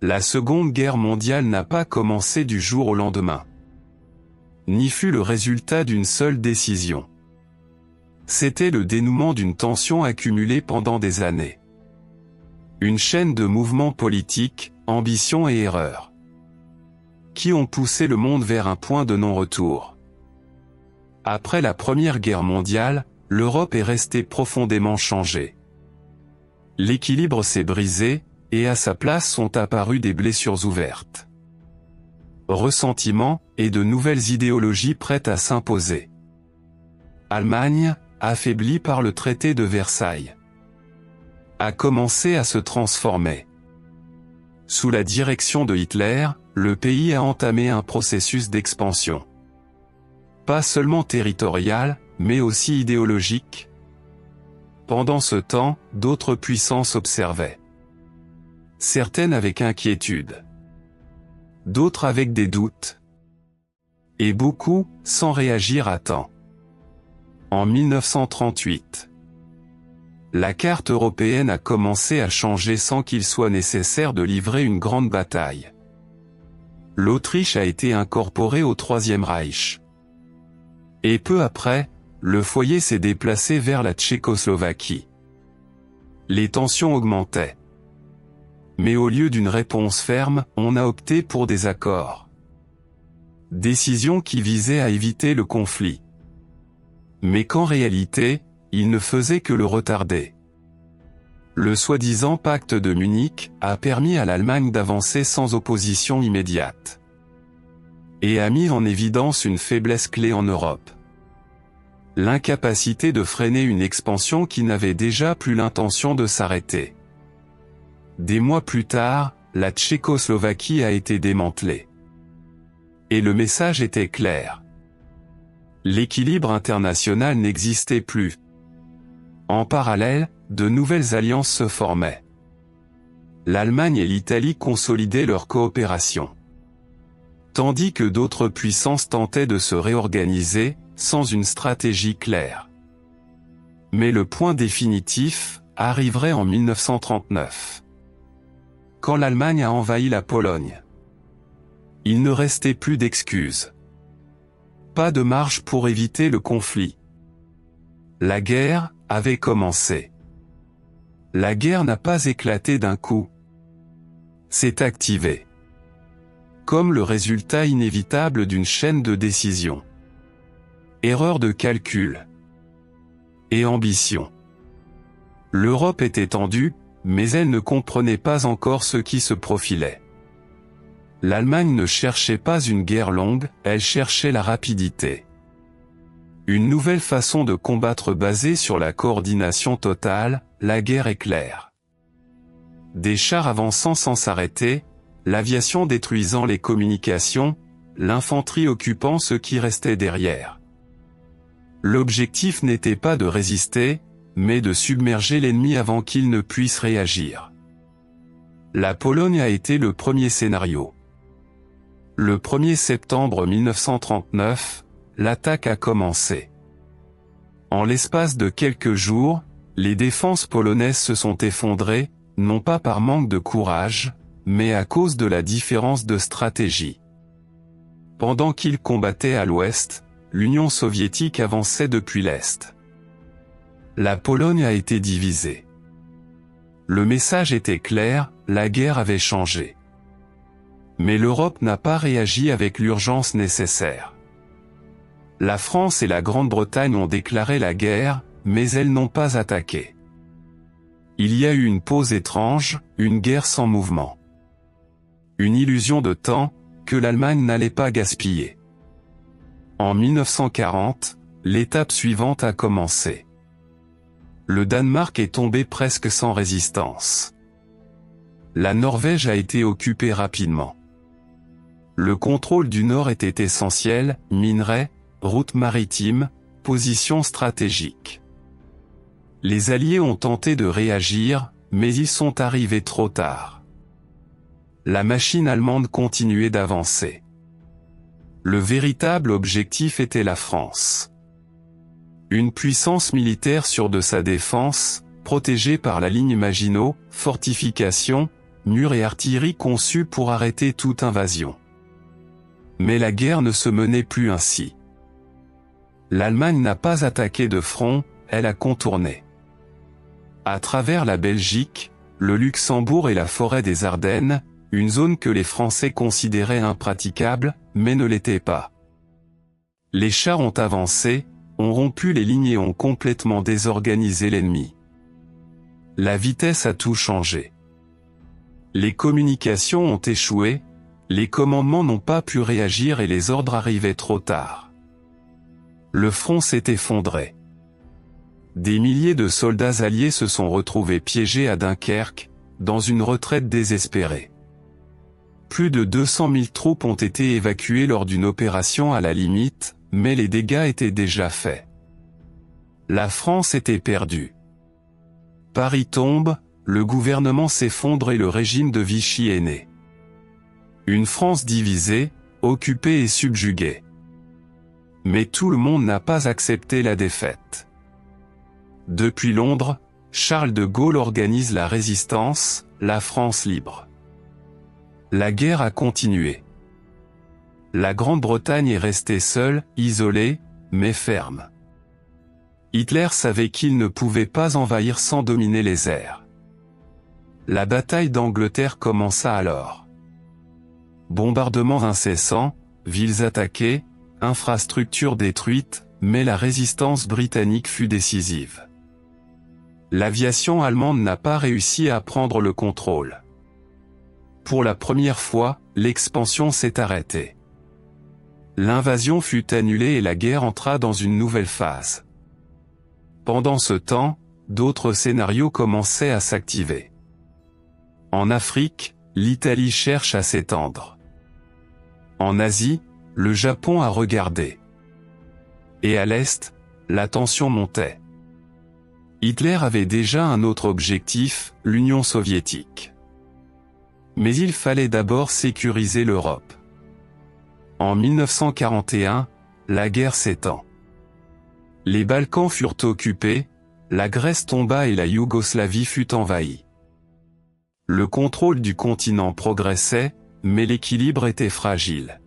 La Seconde Guerre mondiale n'a pas commencé du jour au lendemain, ni fut le résultat d'une seule décision. C'était le dénouement d'une tension accumulée pendant des années. Une chaîne de mouvements politiques, ambitions et erreurs, qui ont poussé le monde vers un point de non-retour. Après la Première Guerre mondiale, l'Europe est restée profondément changée. L'équilibre s'est brisé, et à sa place sont apparues des blessures ouvertes, ressentiments, et de nouvelles idéologies prêtes à s'imposer. Allemagne, affaiblie par le traité de Versailles, a commencé à se transformer. Sous la direction de Hitler, le pays a entamé un processus d'expansion. Pas seulement territorial, mais aussi idéologique. Pendant ce temps, d'autres puissances observaient. Certaines avec inquiétude, d'autres avec des doutes, et beaucoup, sans réagir à temps. En 1938, la carte européenne a commencé à changer sans qu'il soit nécessaire de livrer une grande bataille. L'Autriche a été incorporée au Troisième Reich. Et peu après, le foyer s'est déplacé vers la Tchécoslovaquie. Les tensions augmentaient. Mais au lieu d'une réponse ferme, on a opté pour des accords. Décision qui visait à éviter le conflit. Mais qu'en réalité, il ne faisait que le retarder. Le soi-disant pacte de Munich a permis à l'Allemagne d'avancer sans opposition immédiate. Et a mis en évidence une faiblesse clé en Europe. L'incapacité de freiner une expansion qui n'avait déjà plus l'intention de s'arrêter. Des mois plus tard, la Tchécoslovaquie a été démantelée. Et le message était clair. L'équilibre international n'existait plus. En parallèle, de nouvelles alliances se formaient. L'Allemagne et l'Italie consolidaient leur coopération, tandis que d'autres puissances tentaient de se réorganiser, sans une stratégie claire. Mais le point définitif arriverait en 1939. Quand l'Allemagne a envahi la Pologne. Il ne restait plus d'excuses. Pas de marge pour éviter le conflit. La guerre avait commencé. La guerre n'a pas éclaté d'un coup. S'est activée. Comme le résultat inévitable d'une chaîne de décisions. Erreur de calcul. Et ambition. L'Europe était tendue, mais elle ne comprenait pas encore ce qui se profilait. L'Allemagne ne cherchait pas une guerre longue, elle cherchait la rapidité. Une nouvelle façon de combattre basée sur la coordination totale, la guerre éclair. Des chars avançant sans s'arrêter, l'aviation détruisant les communications, l'infanterie occupant ce qui restait derrière. L'objectif n'était pas de résister, mais de submerger l'ennemi avant qu'il ne puisse réagir. La Pologne a été le premier scénario. Le 1er septembre 1939, l'attaque a commencé. En l'espace de quelques jours, les défenses polonaises se sont effondrées, non pas par manque de courage, mais à cause de la différence de stratégie. Pendant qu'ils combattaient à l'ouest, l'Union soviétique avançait depuis l'est. La Pologne a été divisée. Le message était clair, la guerre avait changé. Mais l'Europe n'a pas réagi avec l'urgence nécessaire. La France et la Grande-Bretagne ont déclaré la guerre, mais elles n'ont pas attaqué. Il y a eu une pause étrange, une guerre sans mouvement. Une illusion de temps, que l'Allemagne n'allait pas gaspiller. En 1940, l'étape suivante a commencé. Le Danemark est tombé presque sans résistance. La Norvège a été occupée rapidement. Le contrôle du Nord était essentiel, minerais, routes maritimes, positions stratégiques. Les Alliés ont tenté de réagir, mais ils sont arrivés trop tard. La machine allemande continuait d'avancer. Le véritable objectif était la France. Une puissance militaire sûre de sa défense, protégée par la ligne Maginot, fortifications, murs et artillerie conçus pour arrêter toute invasion. Mais la guerre ne se menait plus ainsi. L'Allemagne n'a pas attaqué de front, elle a contourné. À travers la Belgique, le Luxembourg et la forêt des Ardennes, une zone que les Français considéraient impraticable, mais ne l'était pas. Les chars ont avancé, ont rompu les lignes et ont complètement désorganisé l'ennemi. La vitesse a tout changé. Les communications ont échoué, les commandements n'ont pas pu réagir et les ordres arrivaient trop tard. Le front s'est effondré. Des milliers de soldats alliés se sont retrouvés piégés à Dunkerque, dans une retraite désespérée. Plus de 200 000 troupes ont été évacuées lors d'une opération à la limite, mais les dégâts étaient déjà faits. La France était perdue. Paris tombe, le gouvernement s'effondre et le régime de Vichy est né. Une France divisée, occupée et subjuguée. Mais tout le monde n'a pas accepté la défaite. Depuis Londres, Charles de Gaulle organise la résistance, la France libre. La guerre a continué. La Grande-Bretagne est restée seule, isolée, mais ferme. Hitler savait qu'il ne pouvait pas envahir sans dominer les airs. La bataille d'Angleterre commença alors. Bombardements incessants, villes attaquées, infrastructures détruites, mais la résistance britannique fut décisive. L'aviation allemande n'a pas réussi à prendre le contrôle. Pour la première fois, l'expansion s'est arrêtée. L'invasion fut annulée et la guerre entra dans une nouvelle phase. Pendant ce temps, d'autres scénarios commençaient à s'activer. En Afrique, l'Italie cherche à s'étendre. En Asie, le Japon a regardé. Et à l'Est, la tension montait. Hitler avait déjà un autre objectif, l'Union soviétique. Mais il fallait d'abord sécuriser l'Europe. En 1941, la guerre s'étend. Les Balkans furent occupés, la Grèce tomba et la Yougoslavie fut envahie. Le contrôle du continent progressait, mais l'équilibre était fragile.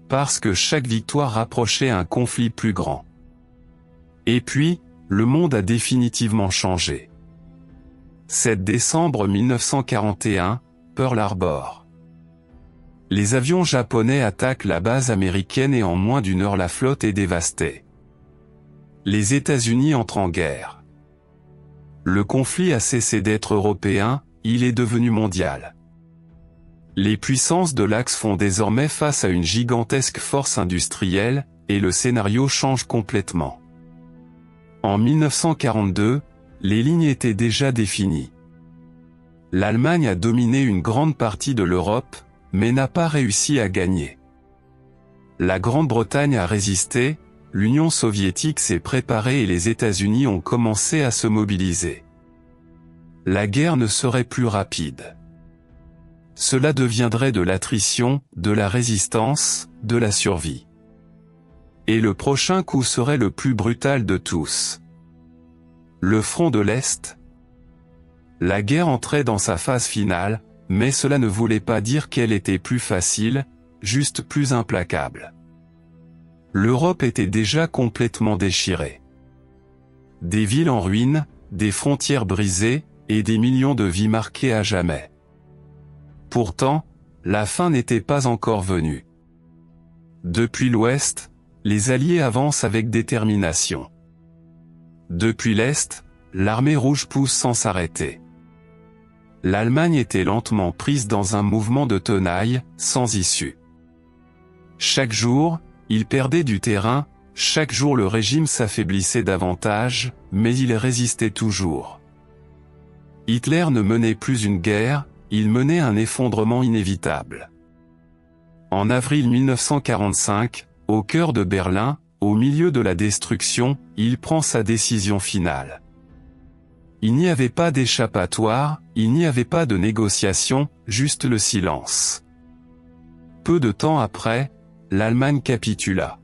Parce que chaque victoire rapprochait un conflit plus grand. Et puis, le monde a définitivement changé. 7 décembre 1941, Pearl Harbor. Les avions japonais attaquent la base américaine et en moins d'une heure la flotte est dévastée. Les États-Unis entrent en guerre. Le conflit a cessé d'être européen, il est devenu mondial. Les puissances de l'Axe font désormais face à une gigantesque force industrielle, et le scénario change complètement. En 1942, les lignes étaient déjà définies. L'Allemagne a dominé une grande partie de l'Europe, mais n'a pas réussi à gagner. La Grande-Bretagne a résisté, l'Union soviétique s'est préparée et les États-Unis ont commencé à se mobiliser. La guerre ne serait plus rapide. Cela deviendrait de l'attrition, de la résistance, de la survie. Et le prochain coup serait le plus brutal de tous. Le front de l'Est. La guerre entrait dans sa phase finale, mais cela ne voulait pas dire qu'elle était plus facile, juste plus implacable. L'Europe était déjà complètement déchirée. Des villes en ruine, des frontières brisées, et des millions de vies marquées à jamais. Pourtant, la fin n'était pas encore venue. Depuis l'Ouest, les Alliés avancent avec détermination. Depuis l'Est, l'armée rouge pousse sans s'arrêter. L'Allemagne était lentement prise dans un mouvement de tenaille, sans issue. Chaque jour, il perdait du terrain, chaque jour le régime s'affaiblissait davantage, mais il résistait toujours. Hitler ne menait plus une guerre, il menait un effondrement inévitable. En avril 1945, au cœur de Berlin, au milieu de la destruction, il prend sa décision finale. Il n'y avait pas d'échappatoire, il n'y avait pas de négociation, juste le silence. Peu de temps après, l'Allemagne capitula.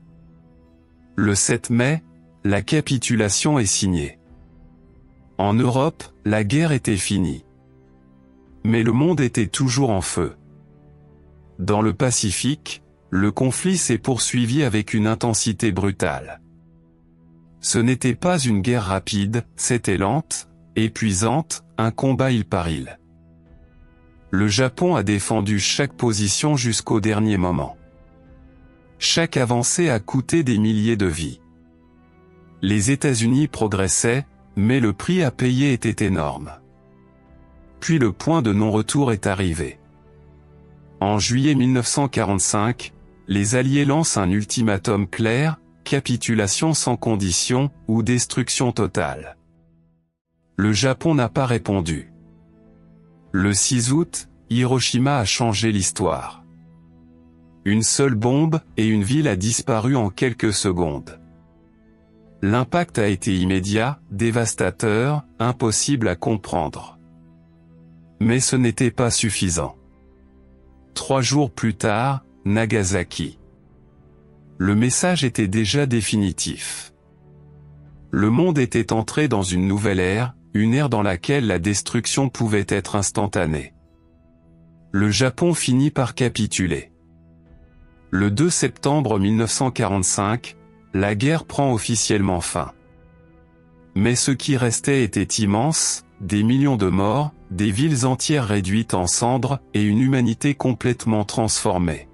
Le 7 mai, la capitulation est signée. En Europe, la guerre était finie. Mais le monde était toujours en feu. Dans le Pacifique, le conflit s'est poursuivi avec une intensité brutale. Ce n'était pas une guerre rapide, c'était lente, épuisante, un combat île par île. Le Japon a défendu chaque position jusqu'au dernier moment. Chaque avancée a coûté des milliers de vies. Les États-Unis progressaient, mais le prix à payer était énorme. Puis le point de non-retour est arrivé. En juillet 1945, les Alliés lancent un ultimatum clair, capitulation sans condition ou destruction totale. Le Japon n'a pas répondu. Le 6 août, Hiroshima a changé l'histoire. Une seule bombe, et une ville a disparu en quelques secondes. L'impact a été immédiat, dévastateur, impossible à comprendre. Mais ce n'était pas suffisant. 3 jours plus tard, Nagasaki. Le message était déjà définitif. Le monde était entré dans une nouvelle ère, une ère dans laquelle la destruction pouvait être instantanée. Le Japon finit par capituler. Le 2 septembre 1945, la guerre prend officiellement fin. Mais ce qui restait était immense, des millions de morts, des villes entières réduites en cendres, et une humanité complètement transformée.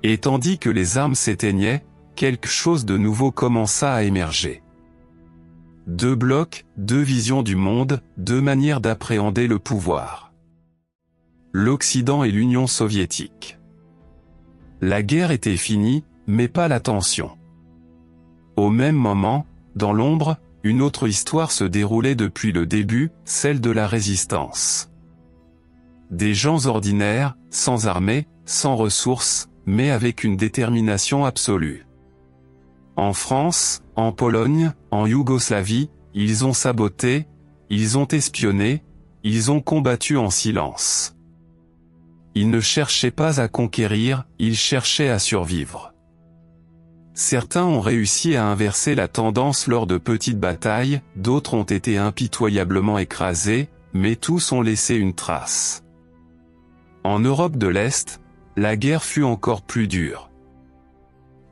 Et tandis que les armes s'éteignaient, quelque chose de nouveau commença à émerger. 2 blocs, 2 visions du monde, 2 manières d'appréhender le pouvoir. L'Occident et l'Union soviétique. La guerre était finie, mais pas la tension. Au même moment, dans l'ombre, une autre histoire se déroulait depuis le début, celle de la résistance. Des gens ordinaires, sans armée, sans ressources, mais avec une détermination absolue. En France, en Pologne, en Yougoslavie, ils ont saboté, ils ont espionné, ils ont combattu en silence. Ils ne cherchaient pas à conquérir, ils cherchaient à survivre. Certains ont réussi à inverser la tendance lors de petites batailles, d'autres ont été impitoyablement écrasés, mais tous ont laissé une trace. En Europe de l'Est, la guerre fut encore plus dure.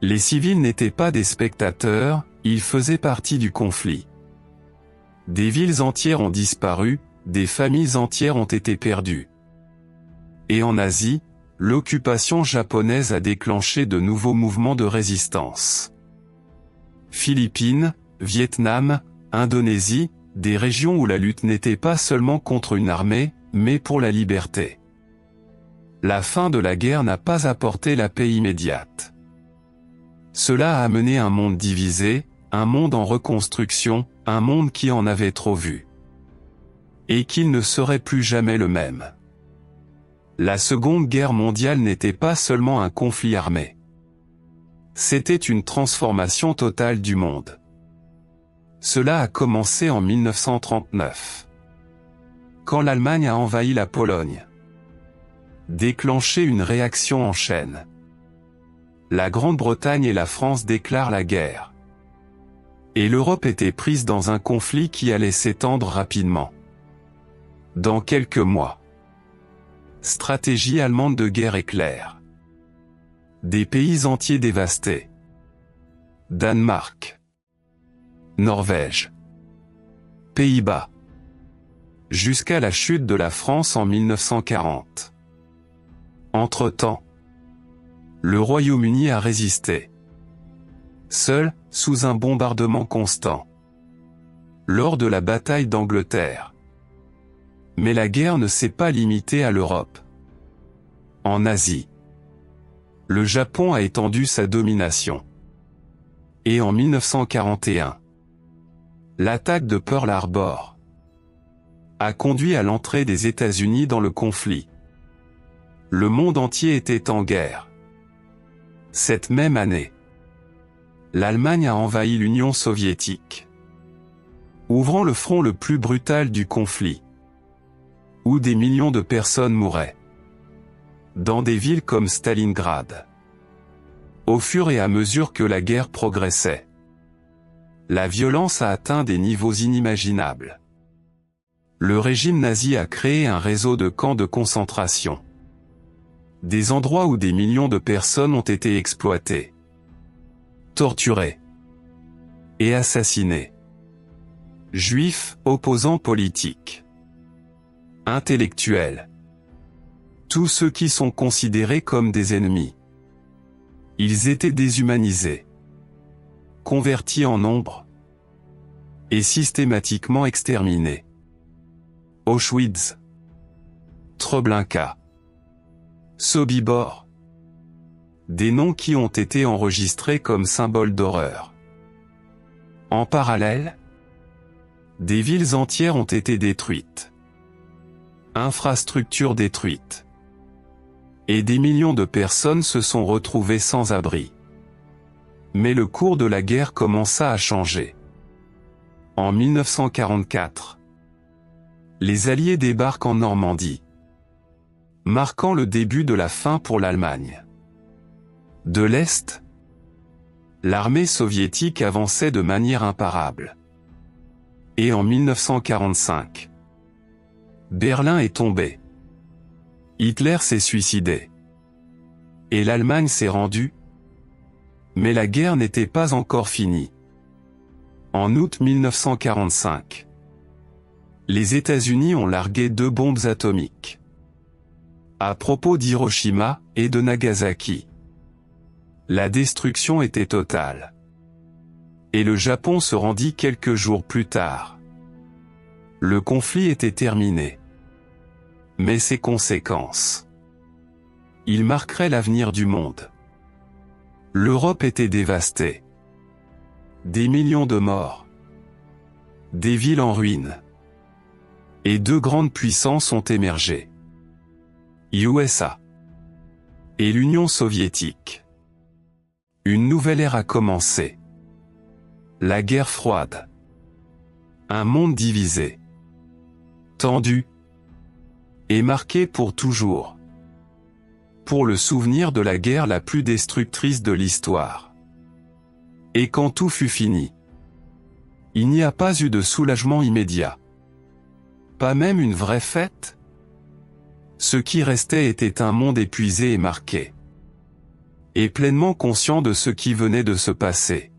Les civils n'étaient pas des spectateurs, ils faisaient partie du conflit. Des villes entières ont disparu, des familles entières ont été perdues. Et en Asie, l'occupation japonaise a déclenché de nouveaux mouvements de résistance. Philippines, Vietnam, Indonésie, des régions où la lutte n'était pas seulement contre une armée, mais pour la liberté. La fin de la guerre n'a pas apporté la paix immédiate. Cela a amené un monde divisé, un monde en reconstruction, un monde qui en avait trop vu. Et qu'il ne serait plus jamais le même. La Seconde Guerre mondiale n'était pas seulement un conflit armé. C'était une transformation totale du monde. Cela a commencé en 1939. Quand l'Allemagne a envahi la Pologne. Déclenché une réaction en chaîne. La Grande-Bretagne et la France déclarent la guerre. Et l'Europe était prise dans un conflit qui allait s'étendre rapidement. Dans quelques mois. Stratégie allemande de guerre éclair. Des pays entiers dévastés. Danemark. Norvège. Pays-Bas. Jusqu'à la chute de la France en 1940. Entre-temps, le Royaume-Uni a résisté. Seul, sous un bombardement constant. Lors de la bataille d'Angleterre. Mais la guerre ne s'est pas limitée à l'Europe. En Asie, le Japon a étendu sa domination. Et en 1941, l'attaque de Pearl Harbor a conduit à l'entrée des États-Unis dans le conflit. Le monde entier était en guerre. Cette même année, l'Allemagne a envahi l'Union soviétique, ouvrant le front le plus brutal du conflit, où des millions de personnes mouraient. Dans des villes comme Stalingrad. Au fur et à mesure que la guerre progressait, la violence a atteint des niveaux inimaginables. Le régime nazi a créé un réseau de camps de concentration. Des endroits où des millions de personnes ont été exploitées, torturées et assassinées. Juifs, opposants politiques, intellectuels, tous ceux qui sont considérés comme des ennemis. Ils étaient déshumanisés, convertis en nombre et systématiquement exterminés. Auschwitz, Treblinka, Sobibor. Des noms qui ont été enregistrés comme symboles d'horreur. En parallèle, des villes entières ont été détruites. Infrastructures détruites. Et des millions de personnes se sont retrouvées sans abri. Mais le cours de la guerre commença à changer. En 1944, les Alliés débarquent en Normandie, marquant le début de la fin pour l'Allemagne. De l'Est, l'armée soviétique avançait de manière imparable. Et en 1945, Berlin est tombé. Hitler s'est suicidé. Et l'Allemagne s'est rendue. Mais la guerre n'était pas encore finie. En août 1945, les États-Unis ont largué 2 bombes atomiques. À propos d'Hiroshima et de Nagasaki, la destruction était totale. Et le Japon se rendit quelques jours plus tard. Le conflit était terminé. Mais ses conséquences, il marquerait l'avenir du monde. L'Europe était dévastée. Des millions de morts. Des villes en ruine. Et 2 grandes puissances ont émergé. USA et l'Union soviétique. Une nouvelle ère a commencé. La guerre froide. Un monde divisé, tendu, et marqué pour toujours. Pour le souvenir de la guerre la plus destructrice de l'histoire. Et quand tout fut fini, il n'y a pas eu de soulagement immédiat. Pas même une vraie fête. Ce qui restait était un monde épuisé et marqué. Et pleinement conscient de ce qui venait de se passer.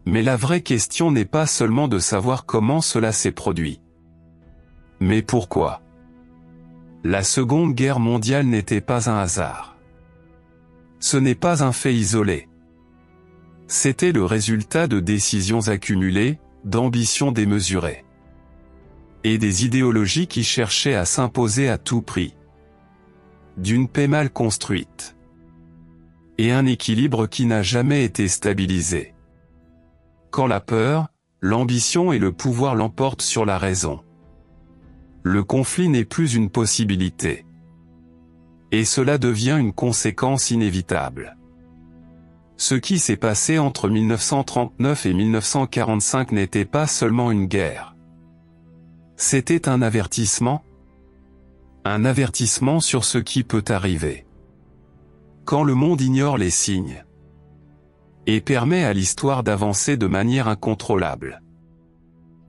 Mais la vraie question n'est pas seulement de savoir comment cela s'est produit. Mais pourquoi ? La Seconde Guerre mondiale n'était pas un hasard. Ce n'est pas un fait isolé. C'était le résultat de décisions accumulées, d'ambitions démesurées. Et des idéologies qui cherchaient à s'imposer à tout prix. D'une paix mal construite. Et un équilibre qui n'a jamais été stabilisé. Quand la peur, l'ambition et le pouvoir l'emportent sur la raison, le conflit n'est plus une possibilité. Et cela devient une conséquence inévitable. Ce qui s'est passé entre 1939 et 1945 n'était pas seulement une guerre. C'était un avertissement. Un avertissement sur ce qui peut arriver. Quand le monde ignore les signes. Et permet à l'histoire d'avancer de manière incontrôlable.